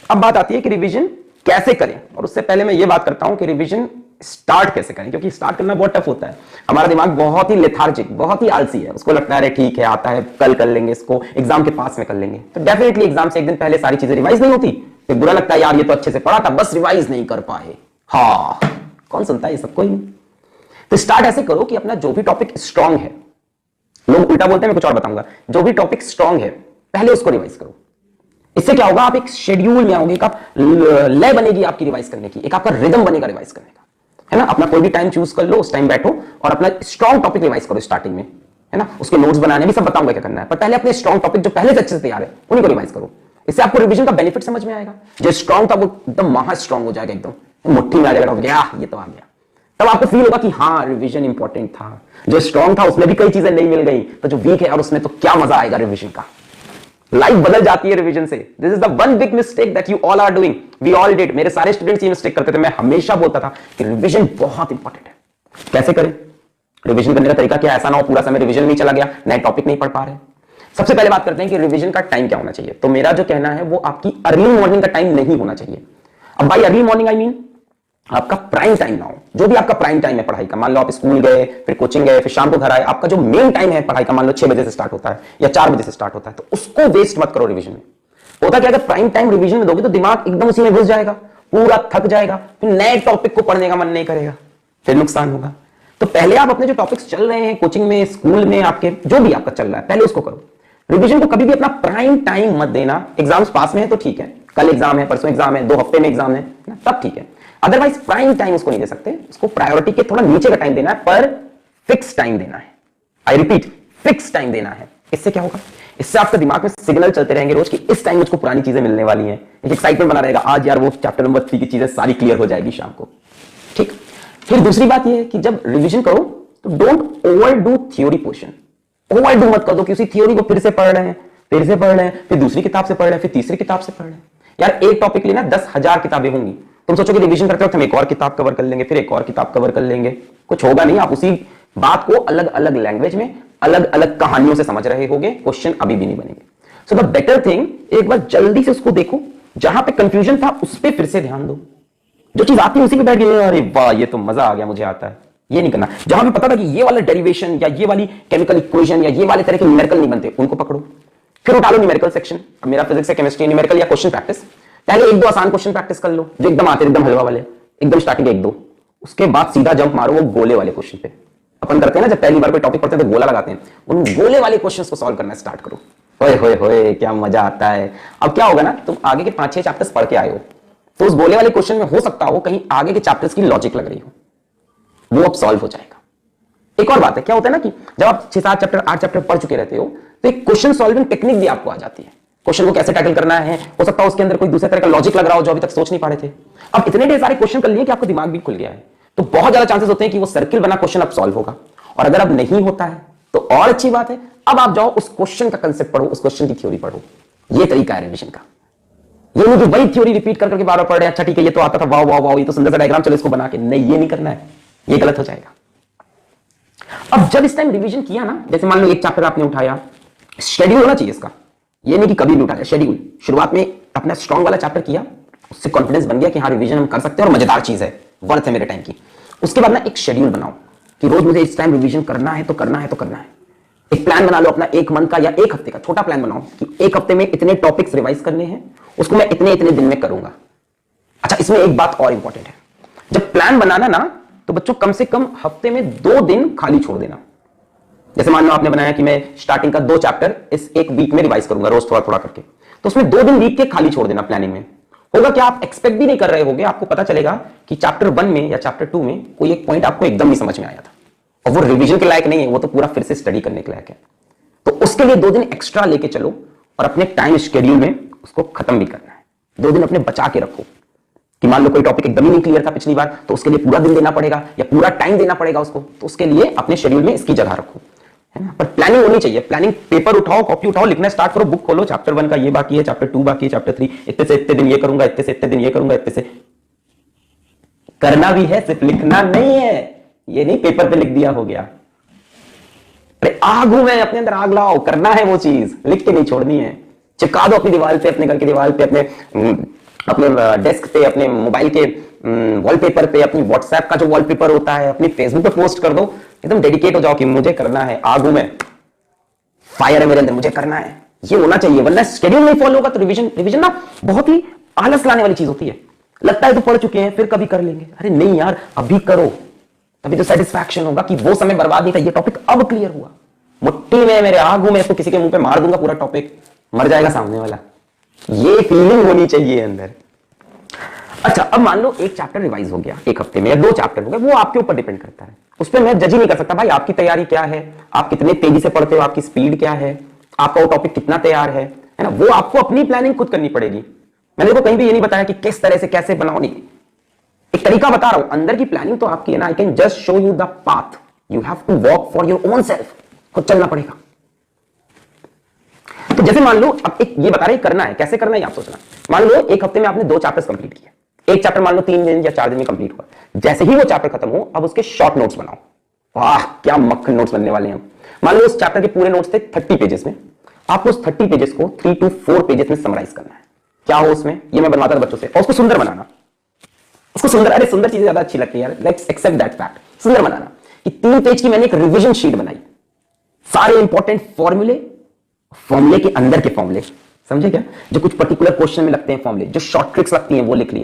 अब बात आती है कि रिवीजन कैसे करें, और उससे पहले मैं ये बात करता हूं कि रिवीजन स्टार्ट कैसे करें, क्योंकि स्टार्ट करना बहुत टफ होता है। हमारा दिमाग बहुत ही लेथार्जिक, बहुत ही आलसी है, उसको लगता है अरे ठीक है आता है, कल कर लेंगे, इसको एग्जाम के पास में कर लेंगे। तो डेफिनेटली एग्जाम से एक दिन पहले सारी चीजें रिवाइज नहीं होती, फिर बुरा लगता है यार ये तो अच्छे से पढ़ा था, बस रिवाइज नहीं कर पाए। हाँ, कौन सुनता है ये सब? कोई नहीं। तो स्टार्ट ऐसे करो कि अपना जो भी टॉपिक स्ट्रांग है, लोग उल्टा बोलते हैं, मैं कुछ और बताऊंगा, जो भी टॉपिक स्ट्रांग है पहले उसको रिवाइज करो। इससे क्या होगा, आप एक शेड्यूल में आओगे, एक आप लय बनेगी आपकी रिवाइज करने की, एक आपका रिदम बनेगा रिवाइज करने का, है ना। अपना कोई भी टाइम चूज कर लो, उस टाइम बैठो और अपना स्ट्रांग टॉपिक रिवाइज करो स्टार्टिंग में, है ना। उसके नोट्स बनाने भी सब बताऊंगा क्या करना है, पर पहले अपने स्ट्रांग टॉपिक जो पहले से अच्छे से तैयार है उन्हीं को रिवाइज करो। इससे आपको रिवीजन का बेनिफिट समझ में आएगा। जो स्ट्रांग था वो एकदम महा स्ट्रांग हो जाएगा, एकदम मुट्ठी में आ जाएगा, ये तो आ गया। तब आपको फील होगा कि हाँ रिवीजन इंपॉर्टेंट था। जो स्ट्रांग था उसमें भी कई चीजें नहीं मिल गई, तो जो वीक है और उसमें तो क्या मजा आएगा रिवीजन का। लाइफ बदल जाती है रिवीजन से। This is the one big mistake that you all are doing, we all did. मेरे सारे स्टूडेंट्स ये मिस्टेक करते थे। मैं हमेशा बोलता था कि रिवीजन बहुत इंपॉर्टेंट है। कैसे करें रिवीजन करने का तरीका क्या है? ऐसा ना हो पूरा समय रिवीजन नहीं चला गया, नए टॉपिक नहीं पढ़ पा रहे। सबसे पहले बात करते हैं कि रिवीजन का टाइम क्या होना चाहिए। तो मेरा जो कहना है वो आपकी अर्ली मॉर्निंग का टाइम नहीं होना चाहिए। अब bye early morning I mean आपका प्राइम टाइम ना हो। जो भी आपका प्राइम टाइम है पढ़ाई का, मान लो आप स्कूल गए, फिर कोचिंग गए, फिर शाम को घर आए, आपका जो मेन टाइम है पढ़ाई का, मान लो 6 बजे से स्टार्ट होता है या 4 बजे से स्टार्ट होता है, तो उसको वेस्ट मत करो रिवीजन में। होता क्या, अगर प्राइम टाइम रिवीजन में दोगे तो दिमाग एकदम उसी में घुस जाएगा, पूरा थक जाएगा, फिर नए टॉपिक को पढ़ने का मन नहीं करेगा, फिर नुकसान होगा। तो पहले आप अपने जो टॉपिक्स चल रहे हैं कोचिंग में, स्कूल में, आपके जो भी आपका चल रहा है, पहले उसको करो। रिवीजन को कभी भी अपना प्राइम टाइम मत देना। एग्जाम्स पास में है तो ठीक है, कल एग्जाम है, परसों एग्जाम है, 2 हफ्ते में एग्जाम है, तब ठीक है। अदरवाइज प्राइम टाइम उसको नहीं दे सकते, उसको प्रायोरिटी के थोड़ा नीचे का टाइम देना है, पर फिक्स टाइम देना है। आई रिपीट, फिक्स टाइम देना है। इससे क्या होगा, इससे आपके दिमाग में सिग्नल चलते रहेंगे रोज कि इस टाइम मुझको पुरानी चीजें मिलने वाली हैं। एक एक्साइटमेंट बना रहेगा, आज यार वो चैप्टर नंबर 3 की चीजें सारी क्लियर हो जाएगी शाम को, ठीक। फिर दूसरी बात यह है कि जब रिवीजन करो तो don't overdo theory portion. Overdo मत कर दो कि उसी थ्योरी को फिर से पढ़ रहे हैं, फिर दूसरी किताब से पढ़ रहे हैं, फिर तीसरी किताब से पढ़ रहे हैं। यार एक टॉपिक लेना 10,000 किताबें होंगी। तुम सोचो कि रिवीजन करते वक्त हम एक और किताब कवर कर लेंगे, फिर एक और किताब कवर कर लेंगे, कुछ होगा नहीं। आप उसी बात को अलग अलग लैंग्वेज में, अलग अलग कहानियों से समझ रहे होगे, क्वेश्चन अभी भी नहीं बनेंगे। सो द बेटर थिंग, एक बार जल्दी से उसको देखो, जहां पे कंफ्यूजन था उस पर फिर से ध्यान दो। जो चीज आती है उसी पे बैठ गई, अरे वाह ये तो मजा आ गया, मुझे आता है, ये नहीं करना। जहां भी पता था कि ये वाला डेरिवेशन या ये वाली केमिकल इक्वेशन या ये वाले तरह के न्यूमेरिकल नहीं बनते, उनको पकड़ो, फिर उठा लो न्यूमेरिकल सेक्शन। अब मेरा फिजिक्स है, केमिस्ट्री, न्यूमेरिकल या क्वेश्चन प्रैक्टिस। पहले 1-2 आसान क्वेश्चन प्रैक्टिस कर लो जो एकदम आते, एकदम हलवा वाले, एकदम स्टार्टिंग 1-2। उसके बाद सीधा जंप मारो वो गोले वाले क्वेश्चन पे। अपन करते हैं ना, जब पहली बार कोई टॉपिक पढ़ते हैं तो गोला लगाते हैं, उन गोले वाले क्वेश्चंस को सॉल्व करना स्टार्ट करो। होए होए होए क्या मजा आता है। अब क्या होगा ना, तुम आगे के 5-6 चैप्टर्स पढ़ के आए हो, तो उस गोले वाले क्वेश्चन में हो सकता हो कहीं आगे के चैप्टर्स की लॉजिक लग रही हो, वो अब सॉल्व हो जाएगा। एक और बात है, क्या होता है ना कि जब आप 6-7 चैप्टर 8 चैप्टर पढ़ चुके रहते हो, तो एक क्वेश्चन सॉल्विंग टेक्निक भी आपको आ जाती है। क्वेश्चन को कैसे टैकल करना है, हो सकता है उसके अंदर कोई दूसरे तरह का लॉजिक लग रहा हो जो अभी तक सोच नहीं पा रहे थे। अब इतने ढेर सारे क्वेश्चन कर लिए कि आपको दिमाग भी खुल गया है, तो बहुत ज्यादा चांसेस होते हैं कि वो सर्किल बना क्वेश्चन अब सॉल्व होगा। और अगर अब नहीं होता है तो और अच्छी बात है, अब आप जाओ उस क्वेश्चन का कंसेप्ट पढ़ो, उस क्वेश्चन की थ्योरी पढ़ो। ये तरीका है रिवीजन का। ये नहीं कि वही थ्योरी रिपीट करके बार बार पढ़ रहे हैं, अच्छा ठीक है ये तो आता था, वाह वाह वाह ये तो सुंदर सा डायग्राम, चलो इसको बना के, नहीं ये नहीं करना है, ये गलत हो जाएगा। अब जब इस टाइम रिवीजन किया ना, जैसे मान लो एक चैप्टर आपने उठाया, शेड्यूल होना चाहिए इसका, ये नहीं कि कभी भी उठाया, शेड्यूल। शुरुआत में अपना स्ट्रॉन्ग वाला चैप्टर किया, उससे कॉन्फिडेंस बन गया कि हाँ रिवीजन हम कर सकते हैं और मजेदार चीज है, वर्थ है मेरे टाइम की। उसके बाद ना एक शेड्यूल बनाओ कि रोज मुझे इस टाइम रिवीजन करना है तो करना है तो करना है। एक प्लान बना लो अपना, 1 मंथ का या 1 हफ्ते का छोटा प्लान बनाओ कि 1 हफ्ते में इतने टॉपिक्स रिवाइज करने हैं, उसको मैं इतने इतने दिन में करूंगा। अच्छा इसमें एक बात और इंपॉर्टेंट है, जब प्लान बनाना ना तो बच्चों कम से कम हफ्ते में 2 दिन खाली छोड़ देना। जैसे मान लो आपने बनाया कि मैं स्टार्टिंग का 2 चैप्टर इस 1 वीक में रिवाइज करूंगा, रोज थोड़ा थोड़ा करके, तो उसमें 2 दिन वीक के खाली छोड़ देना। प्लानिंग में होगा क्या, आप एक्सपेक्ट भी नहीं कर रहे होगे, आपको पता चलेगा कि चैप्टर 1 में या चैप्टर 2 में कोई एक पॉइंट आपको एकदम नहीं समझ में आया था और वो रिवीजन के लायक नहीं है, वो तो पूरा फिर से स्टडी करने के लायक है। तो उसके लिए 2 दिन एक्स्ट्रा लेके चलो और अपने टाइम शेड्यूल में उसको खत्म भी करना है। 2 दिन अपने बचा के रखो कि मान लो कोई टॉपिक एकदम ही नहीं क्लियर था पिछली बार, तो उसके लिए पूरा दिन देना पड़ेगा या पूरा टाइम देना पड़ेगा उसको, तो उसके लिए अपने शेड्यूल में इसकी जगह रखो, है ना। पर प्लानिंग होनी चाहिए, प्लानिंग, पेपर उठाओ, कॉपी उठाओ, लिखना स्टार्ट करो, बुक खोलो, चैप्टर 1 का ये बाकी है, चैप्टर 2 बाकी है, चैप्टर 3 इतने से इतने दिन ये करूंगा, इतने से इतने दिन ये करूंगा, इतने से करना भी है, सिर्फ लिखना नहीं है। ये नहीं पेपर पे लिख दिया हो गया। अरे आग हूं मैं, अपने अंदर आग लाओ, करना है वो चीज, लिख के नहीं छोड़नी है। चिपका दो अपनी दीवार पे, अपने घर की दीवार पे, अपने अपने डेस्क पे, अपने मोबाइल के वॉलपेपर पे, अपनी व्हाट्सएप का जो वॉलपेपर होता है, अपनी फेसबुक पे पोस्ट कर दो। एकदम डेडिकेट हो जाओ कि मुझे करना है, आगू में फायर है मेरे अंदर, मुझे करना है, ये होना चाहिए। वरना शेड्यूल नहीं फॉलो होगा तो रिवीजन रिवीजन ना बहुत ही आलस लाने वाली चीज होती है। लगता है तो पढ़ चुके हैं, फिर कभी कर लेंगे। अरे नहीं यार, अभी करो, तभी तो सेटिस्फैक्शन होगा कि वो समय बर्बाद नहीं था, ये टॉपिक अब क्लियर हुआ। मुट्ठी में मेरे आगू में, इसको किसी के मुंह पे मार दूंगा पूरा टॉपिक, मर जाएगा सामने वाला। ये फीलिंग होनी चाहिए अंदर। अच्छा, अब मान लो एक चैप्टर रिवाइज हो गया एक हफ्ते में, या 2 चैप्टर हो गए, वो आपके ऊपर डिपेंड करता है। उस पर मैं जज ही नहीं कर सकता भाई आपकी तैयारी क्या है, आप कितने तेजी से पढ़ते हो, आपकी स्पीड क्या है, आपका वो टॉपिक कितना तैयार है ना। वो आपको अपनी प्लानिंग खुद करनी पड़ेगी। मैंने देखो कहीं भी ये नहीं बताया कि किस तरह से कैसे बनाओ, नहीं, एक तरीका बता रहा हूं। अंदर की प्लानिंग तो आपकी है ना। I can just show you the path, you have to walk for your own self, खुद चलना पड़ेगा। तो जैसे मान लो अब एक ये बता रहे करना है, कैसे करना है आप सोचना। मान लो एक हफ्ते में आपने 2 चैप्टर्स कंप्लीट किए, एक चैप्टर मान लो 3 दिन या 4 दिन में कंप्लीट हुआ। जैसे ही वो चैप्टर खत्म हो, अब उसके शॉर्ट नोट्स बनाओ। वाह क्या मक्खन नोट्स बनने वाले हैं। मान लो उस चैप्टर के पूरे नोट्स थे 30 पेजेस में, आपको उस 30 पेजेस को 3 to 4 पेजेस में समराइज करना है। क्या हो उसमें, ये मैं बनवाता था बच्चों से, और उसको सुंदर बनाना। उसको सुंदर, अरे सुंदर चीजें ज्यादा अच्छी लगती है यार, लेट्स एक्सेप्ट दैट फैक्ट। सुंदर बनाना कि 3 पेज की मैंने एक रिवीजन शीट बनाई, सारे इंपॉर्टेंट फॉर्मूले, फॉर्मूले के अंदर के फॉर्मूले, समझे क्या, जो कुछ पर्टिकुलर क्वेश्चन में लगते हैं फॉर्मूले, जो शॉर्ट ट्रिक्स लगती हैं वो लिख लिया।